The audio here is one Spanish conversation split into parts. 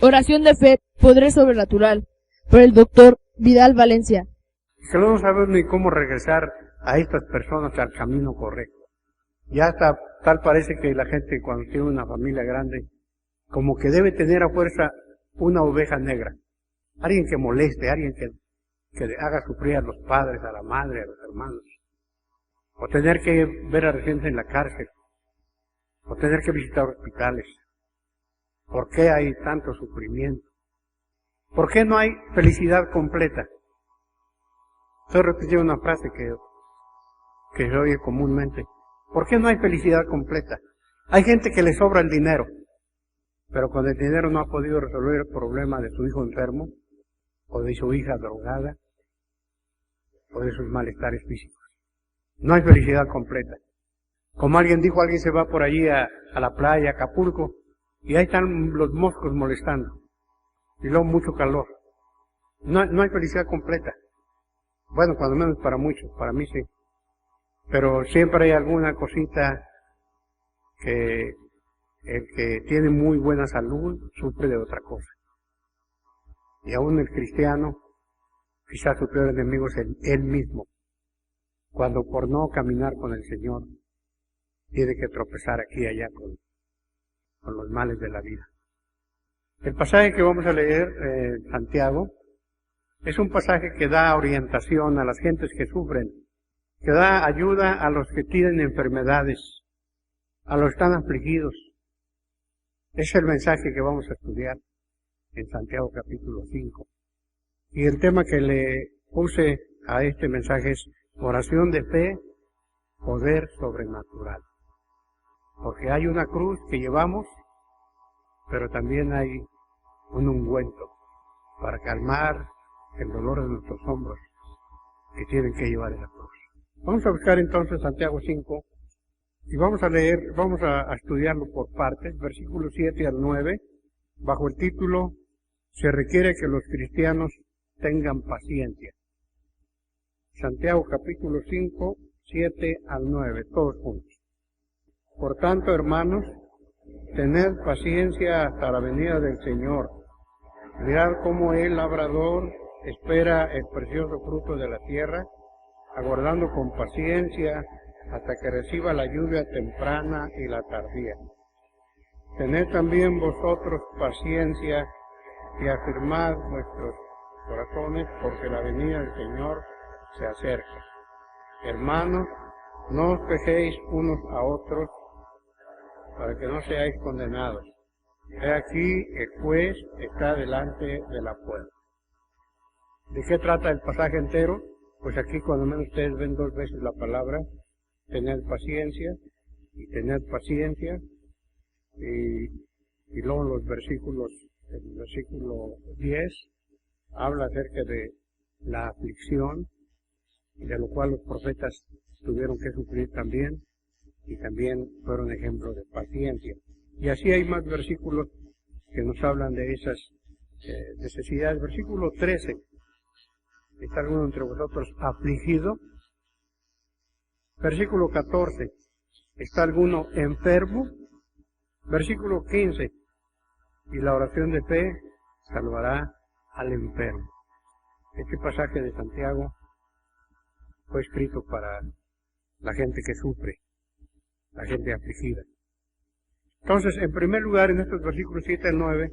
Oración de fe, poder sobrenatural, por el doctor Vidal Valencia. Que no sabemos ni cómo regresar a estas personas al camino correcto. Ya hasta tal parece que la gente cuando tiene una familia grande, como que debe tener a fuerza una oveja negra. Alguien que moleste, alguien que haga sufrir a los padres, a la madre, a los hermanos. O tener que ver a gente en la cárcel. O tener que visitar hospitales. ¿Por qué hay tanto sufrimiento? ¿Por qué no hay felicidad completa? Estoy repitiendo una frase que se oye comúnmente. ¿Por qué no hay felicidad completa? Hay gente que le sobra el dinero, pero con el dinero no ha podido resolver el problema de su hijo enfermo, o de su hija drogada, o de sus malestares físicos. No hay felicidad completa. Como alguien dijo, alguien se va por allí a la playa, a Acapulco, y ahí están los moscos molestando. Y luego mucho calor. No hay felicidad completa. Bueno, cuando menos para muchos, para mí sí. Pero siempre hay alguna cosita que el que tiene muy buena salud sufre de otra cosa. Y aún el cristiano, quizás su peor enemigo es él mismo. Cuando por no caminar con el Señor, tiene que tropezar aquí y allá con los males de la vida. El pasaje que vamos a leer, Santiago, es un pasaje que da orientación a las gentes que sufren, que da ayuda a los que tienen enfermedades, a los que están afligidos. Es el mensaje que vamos a estudiar en Santiago capítulo 5. Y el tema que le puse a este mensaje es oración de fe, poder sobrenatural. Porque hay una cruz que llevamos, pero también hay un ungüento para calmar el dolor de nuestros hombros que tienen que llevar en la cruz. Vamos a buscar entonces Santiago 5 y vamos a leer, vamos a estudiarlo por partes, versículos 7 al 9, bajo el título Se requiere que los cristianos tengan paciencia. Santiago capítulo 5, 7 al 9, todos juntos. Por tanto, hermanos, tened paciencia hasta la venida del Señor. Mirad cómo el labrador espera el precioso fruto de la tierra, aguardando con paciencia hasta que reciba la lluvia temprana y la tardía. Tened también vosotros paciencia y afirmad vuestros corazones, porque la venida del Señor se acerca. Hermanos, no os quejéis unos a otros, para que no seáis condenados. He aquí, el juez está delante de la puerta. ¿De qué trata el pasaje entero? Pues aquí cuando menos ustedes ven dos veces la palabra, tener paciencia, y tener paciencia, y luego los versículos, el versículo 10, habla acerca de la aflicción, de lo cual los profetas tuvieron que sufrir también, y también fueron ejemplo de paciencia. Y así hay más versículos que nos hablan de esas necesidades. Versículo 13. ¿Está alguno entre vosotros afligido? Versículo 14. ¿Está alguno enfermo? Versículo 15. Y la oración de fe salvará al enfermo. Este pasaje de Santiago fue escrito para la gente que sufre, la gente afligida. Entonces, en primer lugar, en estos versículos 7 al 9,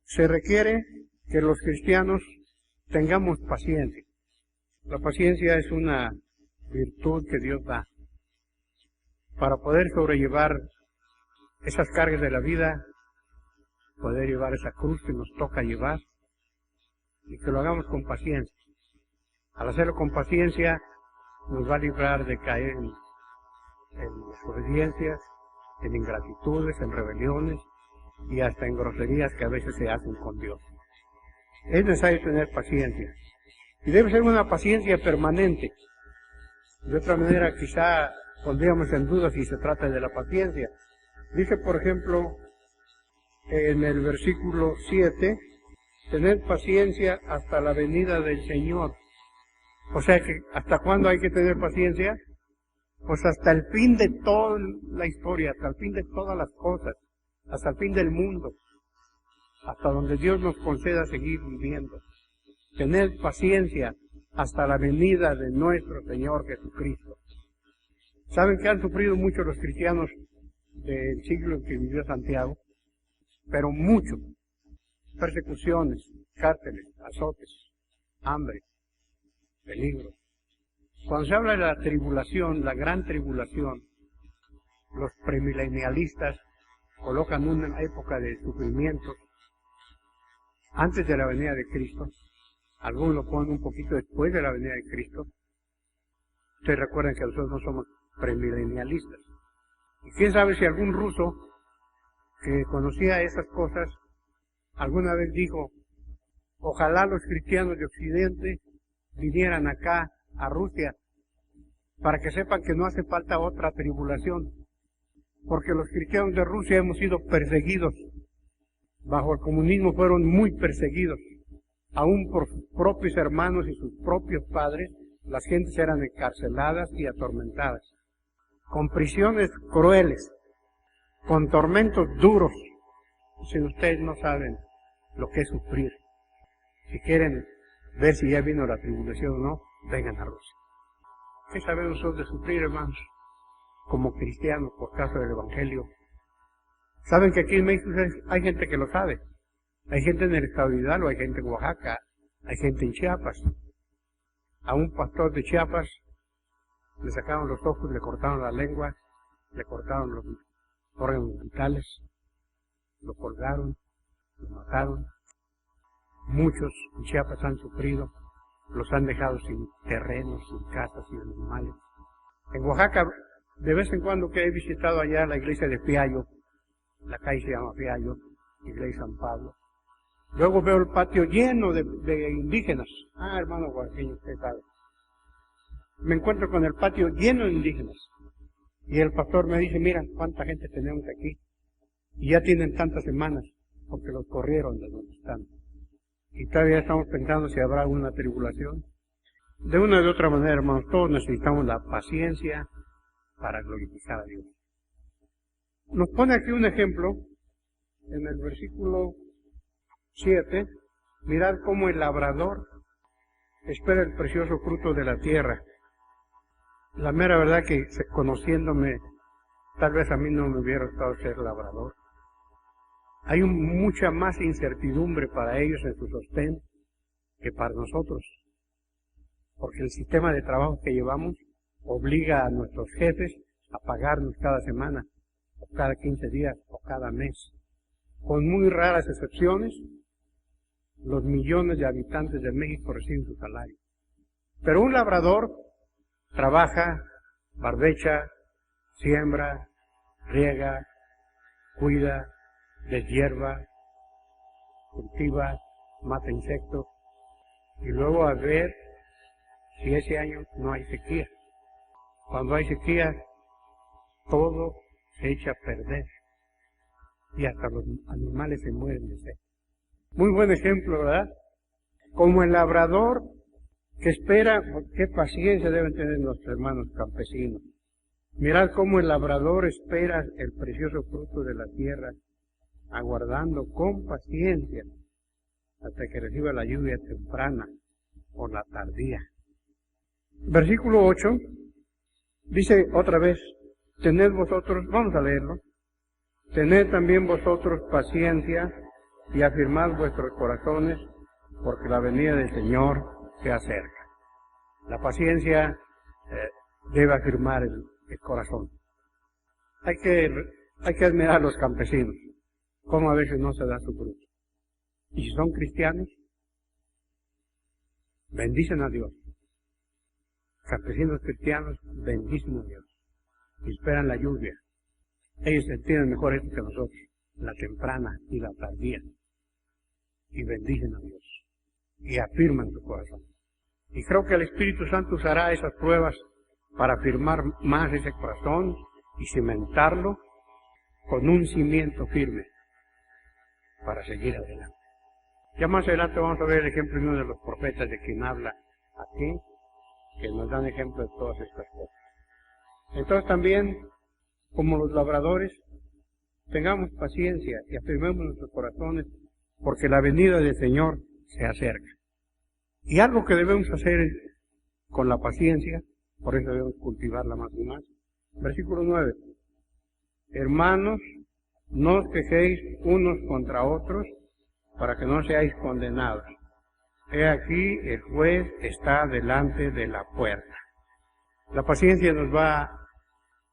se requiere que los cristianos tengamos paciencia. La paciencia es una virtud que Dios da para poder sobrellevar esas cargas de la vida, poder llevar esa cruz que nos toca llevar, y que lo hagamos con paciencia. Al hacerlo con paciencia, nos va a librar de caer en desobediencias, en ingratitudes, en rebeliones y hasta en groserías que a veces se hacen con Dios. Es necesario tener paciencia. Y debe ser una paciencia permanente. De otra manera, quizá pondríamos en duda si se trata de la paciencia. Dice, por ejemplo, en el versículo 7, tener paciencia hasta la venida del Señor. O sea que, ¿hasta cuándo hay que tener paciencia? Pues hasta el fin de toda la historia, hasta el fin de todas las cosas, hasta el fin del mundo. hasta donde Dios nos conceda seguir viviendo. Tener paciencia hasta la venida de nuestro Señor Jesucristo. Saben que han sufrido mucho los cristianos del siglo en que vivió Santiago, pero mucho. Persecuciones, cárceles, azotes, hambre, peligro. Cuando se habla de la tribulación, la gran tribulación, los premilenialistas colocan una época de sufrimiento antes de la venida de Cristo. Algunos lo ponen un poquito después de la venida de Cristo. Ustedes recuerdan que nosotros no somos premilenialistas. Y quién sabe si algún ruso que conocía esas cosas alguna vez dijo: ojalá los cristianos de Occidente vinieran acá a Rusia para que sepan que no hace falta otra tribulación, porque los cristianos de Rusia hemos sido perseguidos. Bajo el comunismo fueron muy perseguidos, aún por sus propios hermanos y sus propios padres. Las gentes eran encarceladas y atormentadas, con prisiones crueles, con tormentos duros. Si ustedes no saben lo que es sufrir, si quieren ver si ya vino la tribulación o no, vengan a Rusia. ¿Qué sabemos nosotros de sufrir, hermanos? Como cristianos, por causa del Evangelio. Saben que aquí en México hay gente que lo sabe. Hay gente en el estado de Hidalgo, hay gente en Oaxaca, hay gente en Chiapas. A un pastor de Chiapas le sacaron los ojos, le cortaron la lengua, le cortaron los órganos vitales, lo colgaron, lo mataron. Muchos en Chiapas han sufrido, los han dejado sin terrenos, sin casas, sin animales. En Oaxaca, de vez en cuando que he visitado allá la iglesia de Fiallo, la calle se llama Fiallo, iglesia San Pablo. Luego veo el patio lleno de indígenas. Ah, hermano oaxaqueño, usted sabe. Me encuentro con el patio lleno de indígenas. Y el pastor me dice: mira cuánta gente tenemos aquí. Y ya tienen tantas semanas, porque los corrieron de donde están. Y todavía estamos pensando si habrá alguna tribulación. De una u otra manera, hermanos, todos necesitamos la paciencia para glorificar a Dios. Nos pone aquí un ejemplo, en el versículo 7, mirad cómo el labrador espera el precioso fruto de la tierra. La mera verdad que, conociéndome, tal vez a mí no me hubiera gustado ser labrador. Hay mucha más incertidumbre para ellos en su sostén que para nosotros, porque el sistema de trabajo que llevamos obliga a nuestros jefes a pagarnos cada semana, o cada 15 días, o cada mes. Con muy raras excepciones, los millones de habitantes de México reciben su salario. Pero un labrador trabaja, barbecha, siembra, riega, cuida, deshierva, cultiva, mata insectos, y luego a ver si ese año no hay sequía. Cuando hay sequía, todo se echa a perder, y hasta los animales se mueren de sed. Muy buen ejemplo, ¿verdad? Como el labrador que espera, qué paciencia deben tener nuestros hermanos campesinos. Mirad cómo el labrador espera el precioso fruto de la tierra, aguardando con paciencia hasta que reciba la lluvia temprana o la tardía. Versículo 8 dice otra vez: tened vosotros, vamos a leerlo, tened también vosotros paciencia y afirmad vuestros corazones, porque la venida del Señor se acerca. La paciencia debe afirmar el corazón. Hay que admirar a los campesinos, cómo a veces no se da su fruto. Y si son cristianos, bendicen a Dios. Campesinos cristianos bendicen a Dios y esperan la lluvia. Ellos entienden mejor esto que nosotros, la temprana y la tardía, y bendicen a Dios y afirman su corazón. Y creo que el Espíritu Santo usará esas pruebas para afirmar más ese corazón y cimentarlo con un cimiento firme para seguir adelante. Ya más adelante vamos a ver el ejemplo de uno de los profetas de quien habla aquí, que nos dan ejemplo de todas estas cosas. Entonces también, como los labradores, tengamos paciencia y afirmemos nuestros corazones, porque la venida del Señor se acerca. Y algo que debemos hacer con la paciencia, por eso debemos cultivarla más y más. Versículo 9. Hermanos, no os quejéis unos contra otros, para que no seáis condenados. He aquí, el juez está delante de la puerta. La paciencia nos va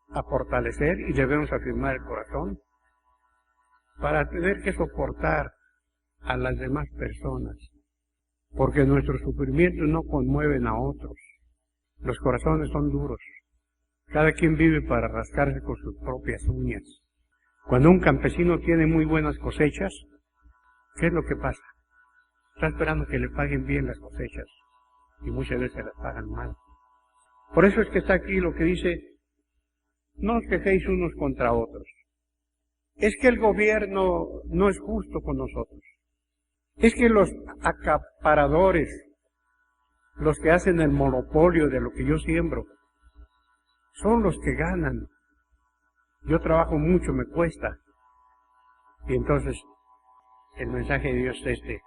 a fortalecer y debemos afirmar el corazón para tener que soportar a las demás personas, porque nuestros sufrimientos no conmueven a otros. Los corazones son duros. Cada quien vive para rascarse con sus propias uñas. Cuando un campesino tiene muy buenas cosechas, ¿qué es lo que pasa? Está esperando que le paguen bien las cosechas, y muchas veces las pagan mal. Por eso es que está aquí lo que dice, no os quejéis unos contra otros. Es que el gobierno no es justo con nosotros. Es que los acaparadores, los que hacen el monopolio de lo que yo siembro, son los que ganan. Yo trabajo mucho, me cuesta. Y entonces, el mensaje de Dios es este: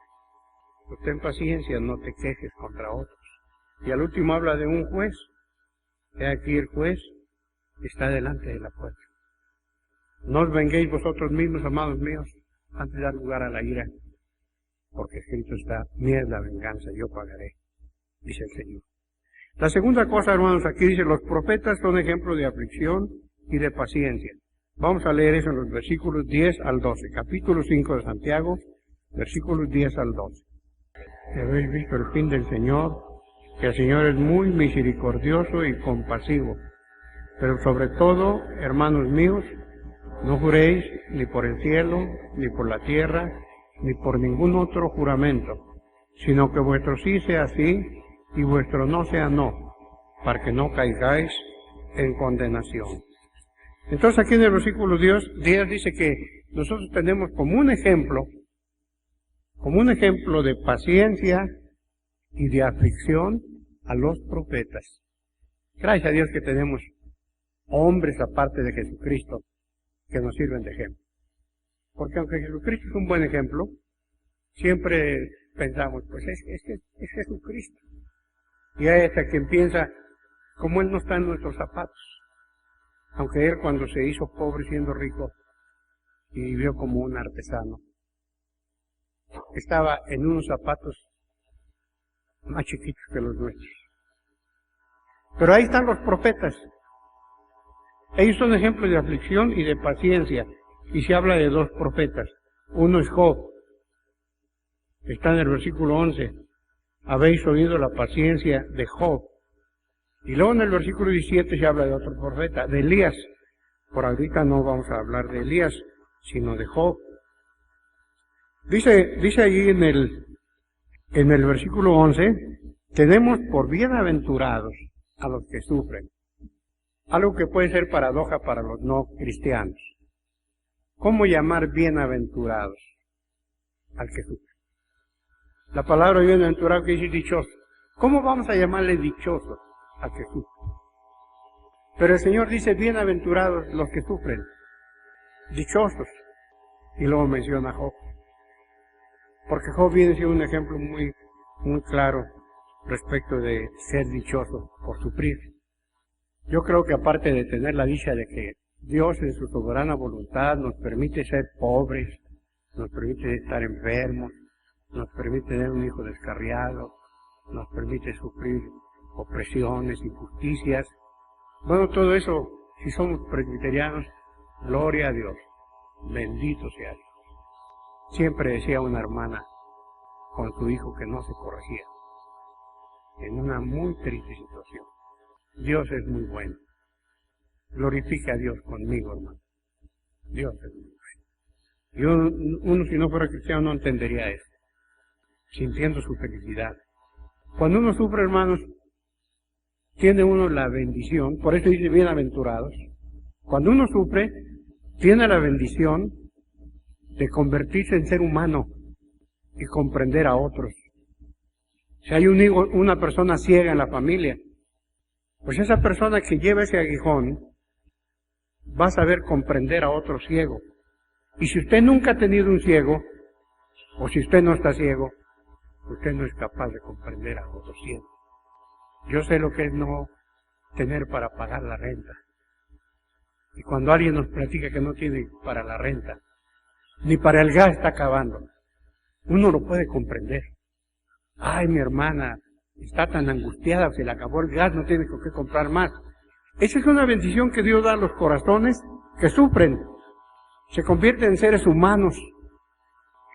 pues ten paciencia, no te quejes contra otros. Y al último habla de un juez. He aquí el juez está delante de la puerta. No os venguéis vosotros mismos, amados míos, antes de dar lugar a la ira, porque escrito está, mía es la venganza, yo pagaré, dice el Señor. La segunda cosa, hermanos, aquí dice, los profetas son ejemplo de aflicción y de paciencia. Vamos a leer eso en los versículos 10 al 12, capítulo 5 de Santiago, versículos 10 al 12. Habéis visto el fin del Señor, que el Señor es muy misericordioso y compasivo. Pero sobre todo, hermanos míos, no juréis ni por el cielo, ni por la tierra, ni por ningún otro juramento, sino que vuestro sí sea sí y vuestro no sea no, para que no caigáis en condenación. Entonces aquí en el versículo 10 dice que nosotros tenemos como un ejemplo de paciencia y de aflicción a los profetas. Gracias a Dios que tenemos hombres aparte de Jesucristo que nos sirven de ejemplo. Porque aunque Jesucristo es un buen ejemplo, siempre pensamos, pues es Jesucristo. Y hay hasta quien piensa, como Él no está en nuestros zapatos. Aunque Él cuando se hizo pobre siendo rico y vivió como un artesano, estaba en unos zapatos más chiquitos que los nuestros. Pero ahí están los profetas. Ellos son ejemplos de aflicción y de paciencia. Y se habla de dos profetas. Uno es Job. Está en el versículo 11. Habéis oído la paciencia de Job. Y luego en el versículo 17 se habla de otro profeta, de Elías. Por ahorita no vamos a hablar de Elías, sino de Job. Dice allí en el versículo 11, tenemos por bienaventurados a los que sufren. Algo que puede ser paradoja para los no cristianos. ¿Cómo llamar bienaventurados al que sufre? La palabra bienaventurado que dice dichoso. ¿Cómo vamos a llamarle dichoso al que sufre? Pero el Señor dice bienaventurados los que sufren, dichosos. Y luego menciona a Job. Porque Job viene siendo un ejemplo muy claro respecto de ser dichoso por sufrir. Yo creo que aparte de tener la dicha de que Dios en su soberana voluntad nos permite ser pobres, nos permite estar enfermos, nos permite tener un hijo descarriado, nos permite sufrir opresiones, injusticias. Bueno, todo eso, si somos presbiterianos, gloria a Dios, bendito sea Dios. Siempre decía una hermana con su hijo que no se corregía, en una muy triste situación. Dios es muy bueno. Glorifica a Dios conmigo, hermano. Dios es muy bueno. Uno si no fuera cristiano no entendería eso, sintiendo su felicidad. Cuando uno sufre, hermanos, tiene uno la bendición, por eso dice bienaventurados. Cuando uno sufre, tiene la bendición de convertirse en ser humano y comprender a otros. Si hay una persona ciega en la familia, pues esa persona que lleva ese aguijón va a saber comprender a otro ciego. Y si usted nunca ha tenido un ciego, O si usted no está ciego, usted no es capaz de comprender a otros ciegos. Yo sé lo que es no tener para pagar la renta. Y cuando alguien nos platica que no tiene para la renta, ni para el gas está acabando, uno lo puede comprender. Ay, mi hermana está tan angustiada, se le acabó el gas, no tiene con qué comprar más. Esa es una bendición que Dios da a los corazones que sufren. Se convierten en seres humanos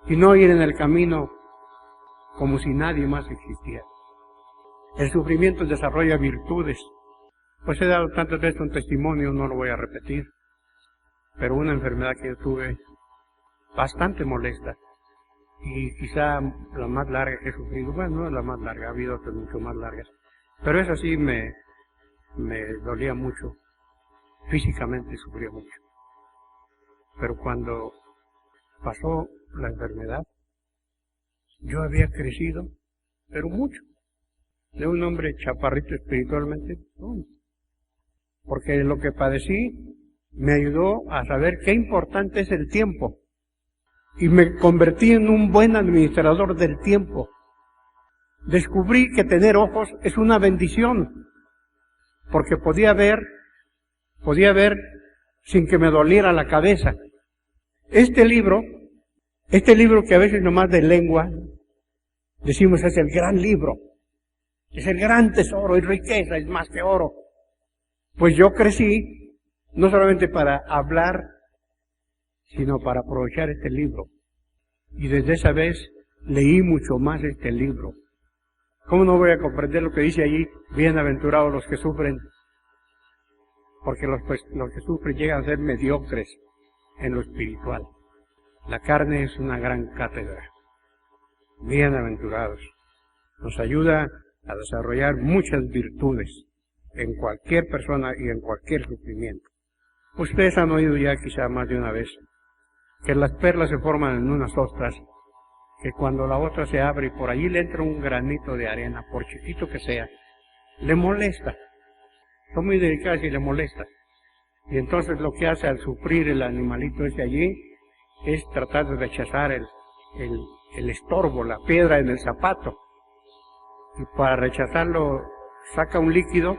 y no ir en el camino como si nadie más existiera. El sufrimiento desarrolla virtudes. Pues he dado tantas veces un testimonio, no lo voy a repetir, pero una enfermedad que yo tuve bastante molesta y quizá la más larga que he sufrido. Bueno, no es la más larga, ha habido otras mucho más largas, pero esa sí me dolía mucho, físicamente sufría mucho. Pero cuando pasó la enfermedad, yo había crecido, pero mucho, de un hombre chaparrito espiritualmente, porque lo que padecí me ayudó a saber qué importante es el tiempo, y me convertí en un buen administrador del tiempo. Descubrí que tener ojos es una bendición, porque podía ver sin que me doliera la cabeza. Este libro que a veces nomás de lengua decimos es el gran libro, es el gran tesoro, es riqueza, es más que oro. Pues yo crecí no solamente para hablar, sino para aprovechar este libro. Y desde esa vez leí mucho más este libro. ¿Cómo no voy a comprender lo que dice allí? Bienaventurados los que sufren, porque los que sufren llegan a ser mediocres en lo espiritual. La carne es una gran cátedra. Bienaventurados. Nos ayuda a desarrollar muchas virtudes en cualquier persona y en cualquier sufrimiento. Ustedes han oído ya quizá más de una vez que las perlas se forman en unas ostras, que cuando la ostra se abre y por allí le entra un granito de arena, por chiquito que sea, le molesta. Son muy delicadas y le molesta. Y entonces lo que hace al sufrir el animalito ese allí es tratar de rechazar el estorbo, la piedra en el zapato. Y para rechazarlo saca un líquido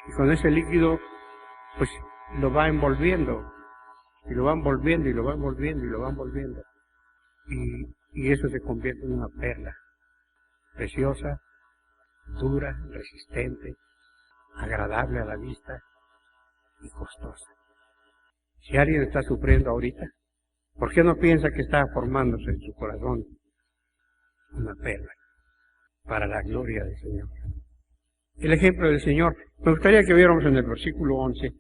y con ese líquido pues lo va envolviendo. Y lo va envolviendo y lo va envolviendo y lo va envolviendo. Y eso se convierte en una perla preciosa, dura, resistente, agradable a la vista y costosa. Si alguien está sufriendo ahorita, ¿por qué no piensa que está formándose en su corazón una perla para la gloria del Señor? El ejemplo del Señor. Me gustaría que viéramos en el versículo 11.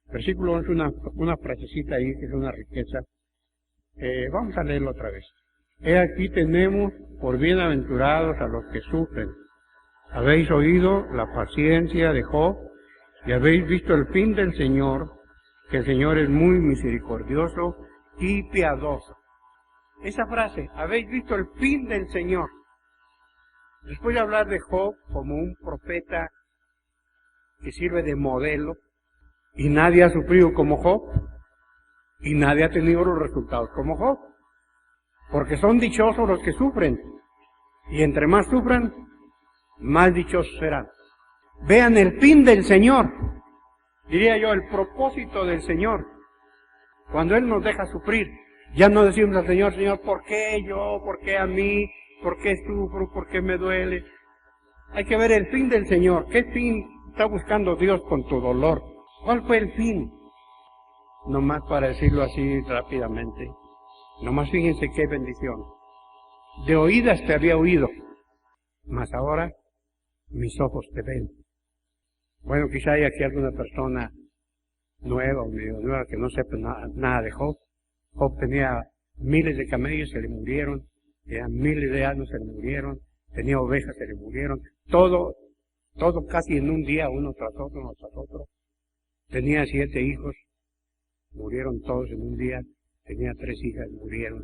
Versículo 11, una frasecita ahí que es una riqueza. Vamos a leerlo otra vez. He aquí tenemos por bienaventurados a los que sufren. Habéis oído la paciencia de Job y habéis visto el fin del Señor, que el Señor es muy misericordioso y piadoso. Esa frase, habéis visto el fin del Señor. Después de hablar de Job como un profeta que sirve de modelo, y nadie ha sufrido como Job, y nadie ha tenido los resultados como Job, porque son dichosos los que sufren, y entre más sufran, más dichosos serán. Vean el fin del Señor, diría yo, el propósito del Señor. Cuando Él nos deja sufrir, ya no decimos al Señor, Señor, ¿por qué yo? ¿Por qué a mí? ¿Por qué sufro? ¿Por qué me duele? Hay que ver el fin del Señor. ¿Qué fin está buscando Dios con tu dolor? ¿Cuál fue el fin? Nomás para decirlo así rápidamente. Nomás fíjense qué bendición. De oídas te había oído, mas ahora mis ojos te ven. Bueno, quizá hay aquí alguna persona nueva o medio nueva que no sepa nada de Job. Job tenía miles de camellos, se le murieron. Tenía miles de asnos, se le murieron. Tenía ovejas, se le murieron. Todo casi en un día, uno tras otro. Tenía 7 hijos, murieron todos en un día. Tenía 3 hijas, murieron.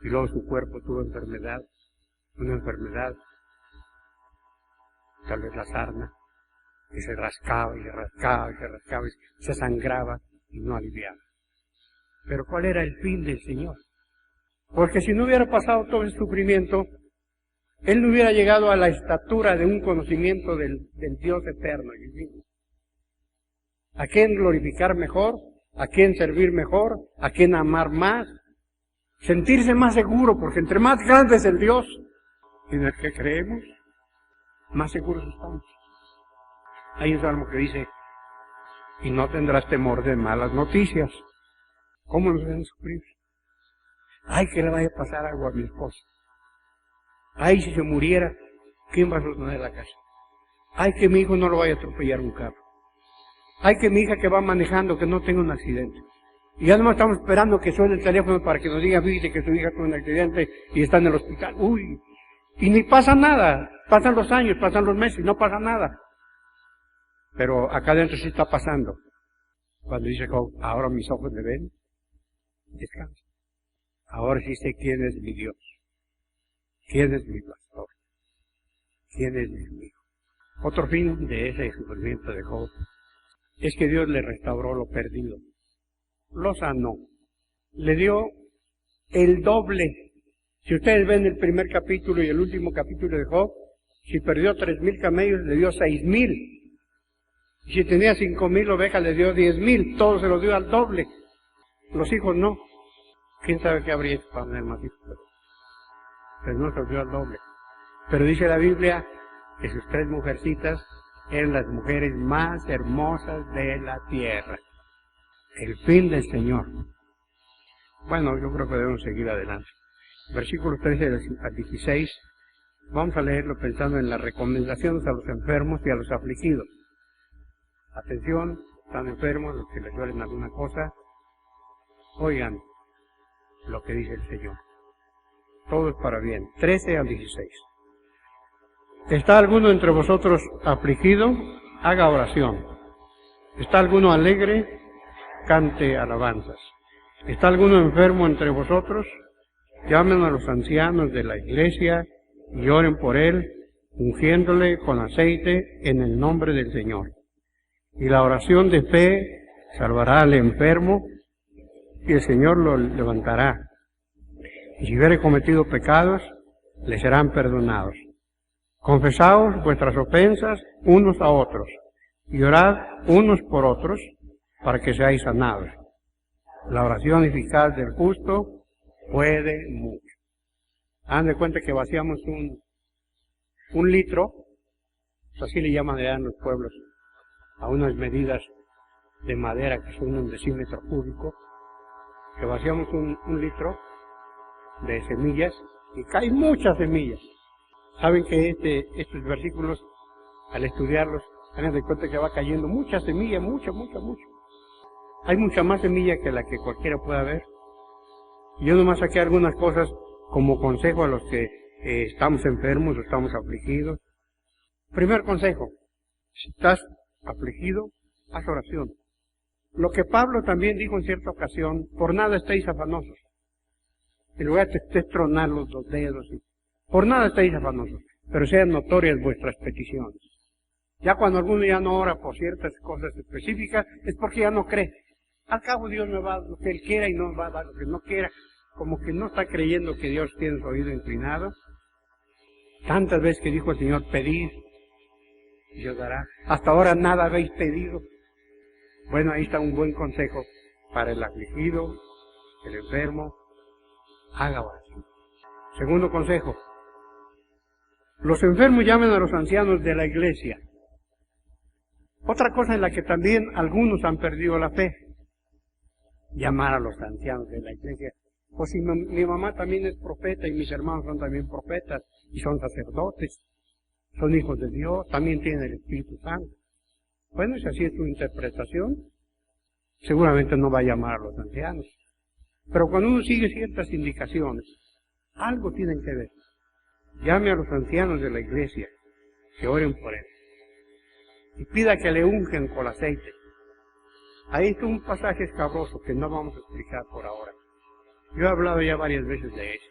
Y luego su cuerpo tuvo enfermedad, una enfermedad, tal vez la sarna, que se rascaba y se rascaba y se rascaba y se sangraba y no aliviaba. Pero ¿cuál era el fin del Señor? Porque si no hubiera pasado todo ese sufrimiento, él no hubiera llegado a la estatura de un conocimiento del Dios eterno y divino. ¿A quién glorificar mejor? ¿A quién servir mejor? ¿A quién amar más? Sentirse más seguro, porque entre más grande es el Dios en el que creemos, más seguros estamos. Hay un salmo que dice, y no tendrás temor de malas noticias. ¿Cómo nos ven sufrir? Ay, que le vaya a pasar algo a mi esposa. Ay, si se muriera, ¿quién va a sostener la casa? Ay, que mi hijo no lo vaya a atropellar un carro. Ay, que mi hija que va manejando, que no tenga un accidente. Y ya no estamos esperando que suene el teléfono para que nos diga, fíjate que su hija tuvo un accidente y está en el hospital. Uy, y ni pasa nada. Pasan los años, pasan los meses, no pasa nada. Pero acá adentro sí está pasando. Cuando dice Job, ahora mis ojos me ven, descansa. Ahora sí sé quién es mi Dios. ¿Quién es mi pastor? ¿Quién es mi amigo? Otro fin de ese sufrimiento de Job es que Dios le restauró lo perdido. Lo sanó. Le dio el doble. Si ustedes ven el primer capítulo y el último capítulo de Job, si perdió 3,000 camellos, le dio 6,000. Y si tenía 5,000 ovejas, le dio 10,000. Todo se lo dio al doble. Los hijos no. ¿Quién sabe qué habría hecho para tener más hijos? Pero no se lo dio al doble. Pero dice la Biblia que sus 3 mujercitas eran las mujeres más hermosas de la tierra. El fin del Señor. Bueno, yo creo que debemos seguir adelante. Versículos 13 al 16, vamos a leerlo pensando en las recomendaciones a los enfermos y a los afligidos. Atención, están enfermos, los que les duelen alguna cosa, oigan lo que dice el Señor. Todo es para bien. 13 al 16. ¿Está alguno entre vosotros afligido? Haga oración. ¿Está alguno alegre? Cante alabanzas. ¿Está alguno enfermo entre vosotros? Llamen a los ancianos de la iglesia y oren por él, ungiéndole con aceite en el nombre del Señor. Y la oración de fe salvará al enfermo y el Señor lo levantará. Y si hubiere cometido pecados, le serán perdonados. Confesaos vuestras ofensas unos a otros y orad unos por otros para que seáis sanados. La oración eficaz del justo puede mucho. Hagan de cuenta que vaciamos un litro, así le llaman allá en los pueblos, a unas medidas de madera que son 1 decímetro cúbico, que vaciamos un litro de semillas y caen muchas semillas. Saben que estos versículos, al estudiarlos, hagan de cuenta que va cayendo mucha semilla, mucha. Hay mucha más semilla que la que cualquiera pueda ver. Yo nomás saqué algunas cosas como consejo a los que estamos enfermos o estamos afligidos. Primer consejo, si estás afligido, haz oración. Lo que Pablo también dijo en cierta ocasión, por nada estéis afanosos. En lugar de estés tronar los 2 dedos, por nada estéis afanosos, pero sean notorias vuestras peticiones. Ya cuando alguno ya no ora por ciertas cosas específicas, es porque ya no cree. Al cabo Dios me va a dar lo que Él quiera y no va a dar lo que no quiera. Como que no está creyendo que Dios tiene su oído inclinado. Tantas veces que dijo el Señor, pedid, y Dios dará. Hasta ahora nada habéis pedido. Bueno, ahí está un buen consejo para el afligido, el enfermo. Haga oración. Segundo consejo. Los enfermos llamen a los ancianos de la iglesia. Otra cosa en la que también algunos han perdido la fe. Llamar a los ancianos de la iglesia. Pues si mi mamá también es profeta y mis hermanos son también profetas y son sacerdotes, son hijos de Dios, también tienen el Espíritu Santo. Bueno, si así es tu interpretación, seguramente no va a llamar a los ancianos. Pero cuando uno sigue ciertas indicaciones, algo tienen que ver. Llame a los ancianos de la iglesia, que oren por él. Y pida que le ungen con aceite. Ahí está un pasaje escabroso que no vamos a explicar por ahora. Yo he hablado ya varias veces de eso.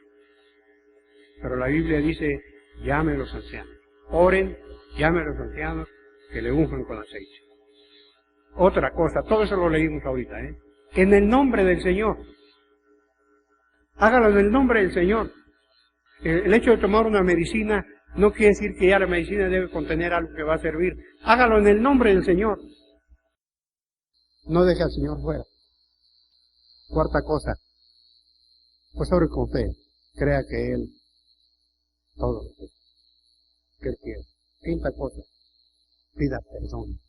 Pero la Biblia dice, llame a los ancianos. Oren, llame a los ancianos, que le unjan con aceite. Otra cosa, todo eso lo leímos ahorita, en el nombre del Señor. Hágalo en el nombre del Señor. El hecho de tomar una medicina no quiere decir que ya la medicina debe contener algo que va a servir. Hágalo en el nombre del Señor. No deje al Señor fuera. Cuarta cosa, pues ore con fe. Crea que Él todo lo que Él quiere. Quinta cosa, pida perdón.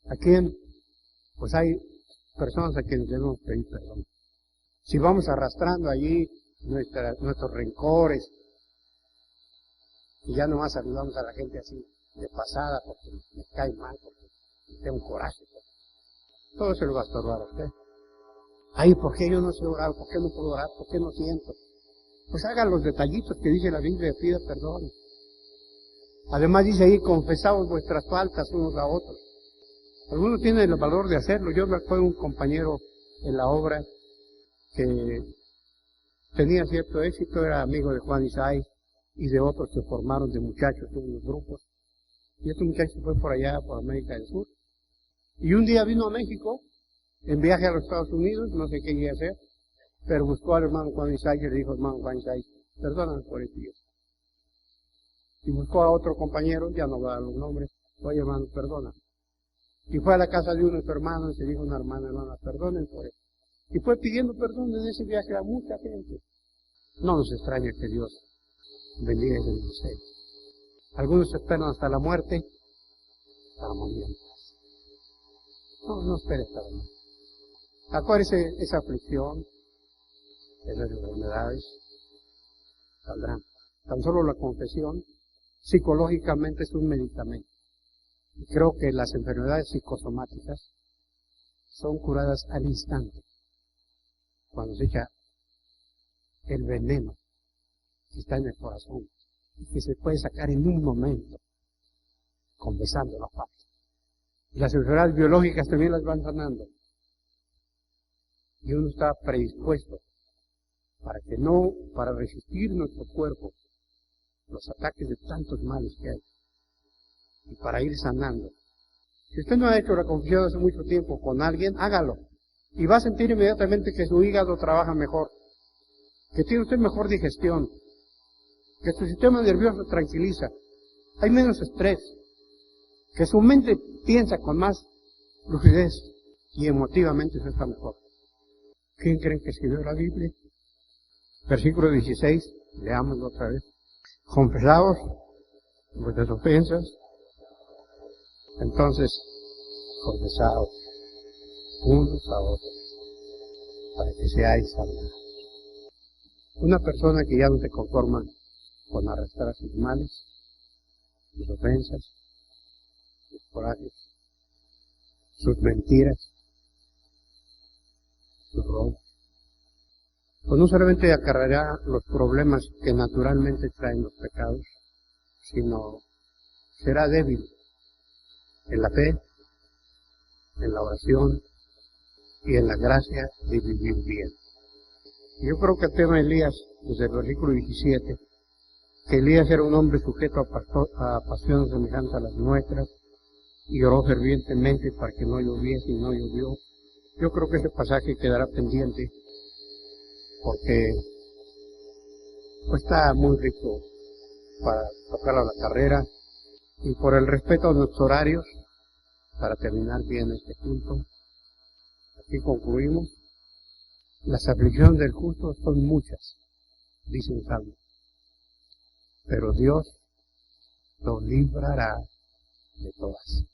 ¿A quién? Pues hay personas a quienes debemos pedir perdón. Si vamos arrastrando allí nuestros rencores, y ya nomás saludamos a la gente así, de pasada, porque me cae mal, porque tengo coraje, todo se lo va a estorbar a usted. Ay, ¿por qué yo no sé orar? ¿Por qué no puedo orar? ¿Por qué no siento? Pues haga los detallitos que dice la Biblia, pida perdón. Además dice ahí, confesaos vuestras faltas unos a otros. Algunos tienen el valor de hacerlo. Yo me acuerdo de un compañero en la obra que tenía cierto éxito, era amigo de Juan Isai y de otros que formaron de muchachos en unos grupos. Y este muchacho fue por allá, por América del Sur. Y un día vino a México, en viaje a los Estados Unidos, no sé qué iba a hacer, pero buscó al hermano Juan Isai y le dijo, hermano Juan Isai, perdóname por esto. Y buscó a otro compañero, ya no voy a dar los nombres, oye hermano, perdona. Y fue a la casa de uno de sus hermanos y le dijo a una hermana, perdonen por esto. Y fue pidiendo perdón en ese viaje a mucha gente. No nos extraña que Dios bendiga ese ministerio. Algunos esperan hasta la muerte para morir en paz. No espere hasta la muerte. Acuérdese, esa aflicción, esas enfermedades, saldrán. Tan solo la confesión, psicológicamente es un medicamento. Y creo que las enfermedades psicosomáticas son curadas al instante. Cuando se echa el veneno que está en el corazón y que se puede sacar en un momento, confesando la falta. Las enfermedades biológicas también las van sanando. Y uno está predispuesto para resistir nuestro cuerpo los ataques de tantos males que hay y para ir sanando. Si usted no ha hecho la confesión hace mucho tiempo con alguien, hágalo. Y va a sentir inmediatamente que su hígado trabaja mejor, que tiene usted mejor digestión, que su sistema nervioso se tranquiliza, hay menos estrés, que su mente piensa con más lucidez y emotivamente eso está mejor. ¿Quién creen que escribió la Biblia? Versículo 16, leámoslo otra vez. Confesaos vuestras ofensas, entonces confesaos unos a otros, para que seáis salvados. Una persona que ya no se conforma con arrastrar sus males, sus ofensas, sus corajes, sus mentiras, sus robos, pues no solamente acarreará los problemas que naturalmente traen los pecados, sino será débil en la fe, en la oración y en la gracia de vivir bien. Yo creo que el tema de Elías, desde el versículo 17, que Elías era un hombre sujeto a pasiones semejantes a las nuestras, y oró fervientemente para que no lloviese y no llovió. Yo creo que ese pasaje quedará pendiente, porque pues, está muy rico para tocar a la carrera, y por el respeto a nuestros horarios, para terminar bien este punto, aquí concluimos. Las aflicciones del justo son muchas, dice un salmo, pero Dios lo librará de todas.